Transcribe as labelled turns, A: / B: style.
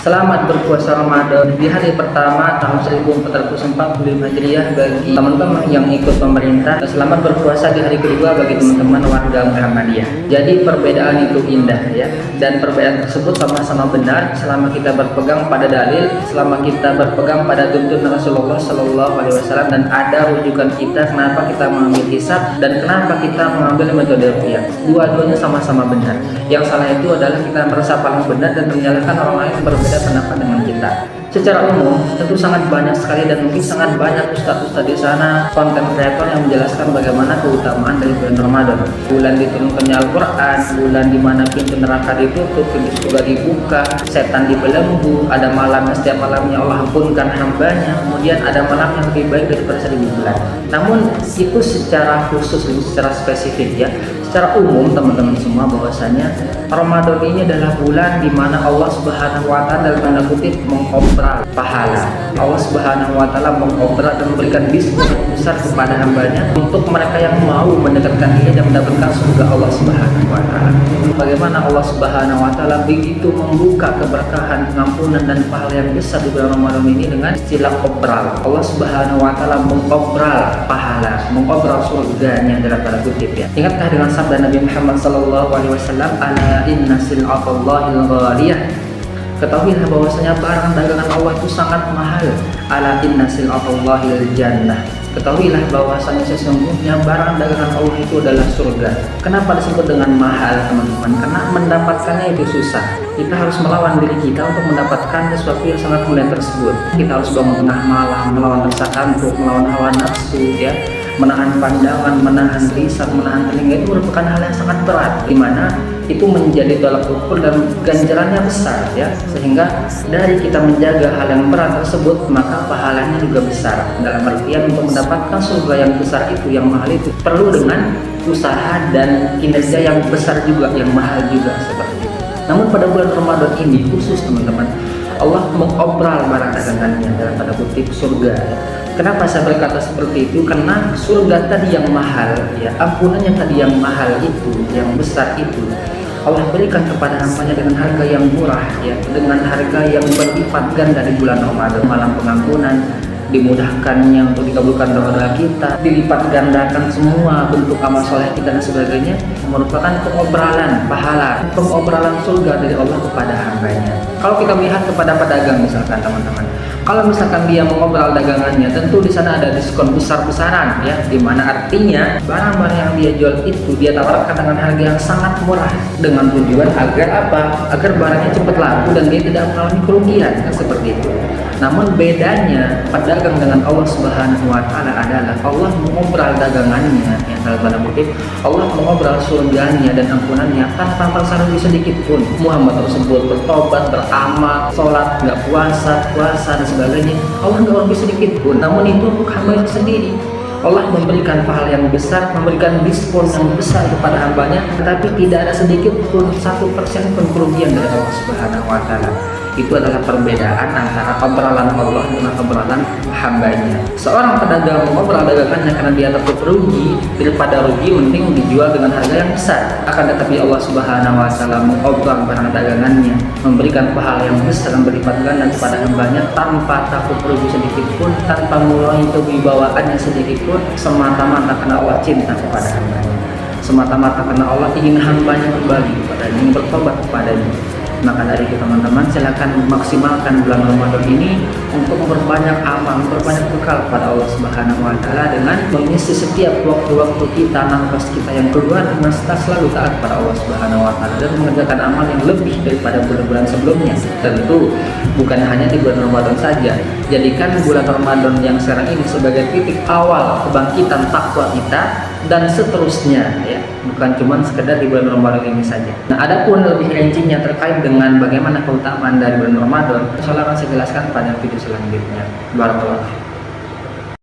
A: Selamat berpuasa Ramadan di hari pertama tahun 1445 Hijriah bagi teman-teman yang ikut pemerintah. Selamat berpuasa di hari kedua bagi teman-teman warga Muhammadiyah. Jadi perbedaan itu indah ya, dan perbedaan tersebut sama-sama benar selama kita berpegang pada dalil, selama kita berpegang pada tuntunan Rasulullah Shallallahu Alaihi Wasallam, dan ada rujukan kita kenapa kita mengambil hisab dan kenapa kita mengambil metode ruqyah. Dua-duanya sama-sama benar. Yang salah itu adalah kita merasa paling benar dan menyalahkan orang lain yang berbeda pendapat dengan kita. Secara umum tentu sangat banyak sekali dan mungkin sangat banyak ustadz-ustadz di sana, konten kreator yang menjelaskan bagaimana keutamaan dari bulan Ramadan. Bulan diturunkannya Al-Quran, bulan dimana pintu neraka ditutup, pintu surga dibuka, setan dibelenggu, ada malam yang setiap malamnya Allah ampunkan hambanya, kemudian ada malam yang lebih baik daripada 1000 bulan. Namun itu secara khusus, secara spesifik ya. Secara umum teman-teman semua bahwasanya Ramadan ini adalah bulan di mana Allah Subhanahu wa taala dalam tanda kutip mengobral pahala. Allah Subhanahu wa taala mengobral dan memberikan diskon besar kepada hambanya untuk mereka yang mau mendekatkan diri dan mendapatkan surga Allah Subhanahu wa taala. Bagaimana Allah Subhanahu wa taala begitu membuka keberkahan, pengampunan dan pahala yang besar di bulan Ramadan ini dengan istilah obral. Allah Subhanahu wa taala mengobral pahala, mengobral surganya dalam tanda kutip ya. Ingatkah dengan sabda Nabi Muhammad sallallahu alaihi wasallam, "Ala inna sil'atallahil ghaliyah." Ketahuilah bahwasanya barang dagangan Allah itu sangat mahal. Ala inna sil'atallahil jannah. Ketahuilah bahwasanya sesungguhnya barang dagangan Allah itu adalah surga. Kenapa disebut dengan mahal, teman-teman? Karena mendapatkannya itu susah. Kita harus melawan diri kita untuk mendapatkan sesuatu yang sangat mulia tersebut. Kita harus bangun tengah malam, melawan rasa kantuk, melawan hawa nafsu ya. Menahan pandangan, menahan lisan, menahan telinga itu merupakan hal yang sangat berat, di mana itu menjadi tolak ukur dan ganjarannya besar ya, sehingga dari kita menjaga hal yang berat tersebut maka pahalanya juga besar. Dalam artian untuk mendapatkan surga yang besar itu, yang mahal itu perlu dengan usaha dan kinerja yang besar juga, yang mahal juga seperti itu. Namun pada bulan Ramadan ini khusus teman-teman, Allah mengobral barang dagangannya dalam tanda kutip surga ya. Kenapa saya berkata seperti itu? Karena surga tadi yang mahal ya, ampunan yang tadi yang mahal itu, yang besar itu, Allah berikan kepada hambanya dengan harga yang murah ya, dengan harga yang berlipat ganda di bulan Ramadan. Malam pengampunan, dimudahkannya untuk dikabulkan doa kita, dilipat gandakan semua bentuk amal soleh kita dan sebagainya, merupakan pengobralan pahala, pengobralan surga dari Allah kepada hambanya. Kalau kita melihat kepada pedagang misalkan teman-teman, kalau misalkan dia mengobral dagangannya, tentu di sana ada diskon besar-besaran ya, dimana artinya barang-barang yang dia jual itu dia tawarkan dengan harga yang sangat murah, dengan tujuan agar apa? Agar barangnya cepat laku dan dia tidak mengalami kerugian kan, seperti itu. Namun bedanya pedagang dengan Allah Subhanahu wa taala adalah Allah mengobral dagangannya yang dalam tanda kutip, Allah mengobral surganya dan ampunannya tanpa bersarang sedikit pun. Muhammad tersebut bertobat, beramal, sholat, nggak puasa dan sebagainya, Allah nggak rugi sedikit pun. Namun itu untuk hamba sendiri. Allah memberikan pahala yang besar, memberikan diskon yang besar kepada hambanya, tetapi tidak ada sedikit pun 1% pun kerugian dari Allah Subhanahu wa taala. Itu adalah perbedaan antara obralan Allah dengan obralan hambanya. Seorang pedagang mengobral dagangannya karena dia takut rugi, daripada rugi mending dijual dengan harga yang besar. Akan tetapi Allah Subhanahu wa taala mengobral barang dagangannya, memberikan pahala yang besar dan berlipat ganda kepada hambanya tanpa takut rugi sedikit pun, tanpa mengurangi kewibawaannya sedikit pun, semata-mata karena Allah cinta kepada hambanya, semata-mata karena Allah ingin hambanya kembali kepadanya, ingin bertobat kepadanya. Maka dari itu teman-teman, silakan maksimalkan bulan Ramadan ini untuk memperbanyak amal, memperbanyak bekal kepada Allah Subhanahu wa taala dengan mengisi setiap waktu-waktu kita, nafas kita yang keluar dengan selalu taat kepada Allah Subhanahu wa taala dan mengerjakan amal yang lebih daripada bulan-bulan sebelumnya. Tentu bukan hanya di bulan Ramadan saja. Jadikan bulan Ramadan yang sekarang ini sebagai titik awal kebangkitan takwa kita dan seterusnya ya, bukan cuma sekedar di bulan Ramadan ini saja. Nah, adapun lebih rincinya terkait dengan bagaimana keutamaan dari bulan Ramadan, insyaallah akan saya jelaskan pada video selanjutnya. Barakallahu.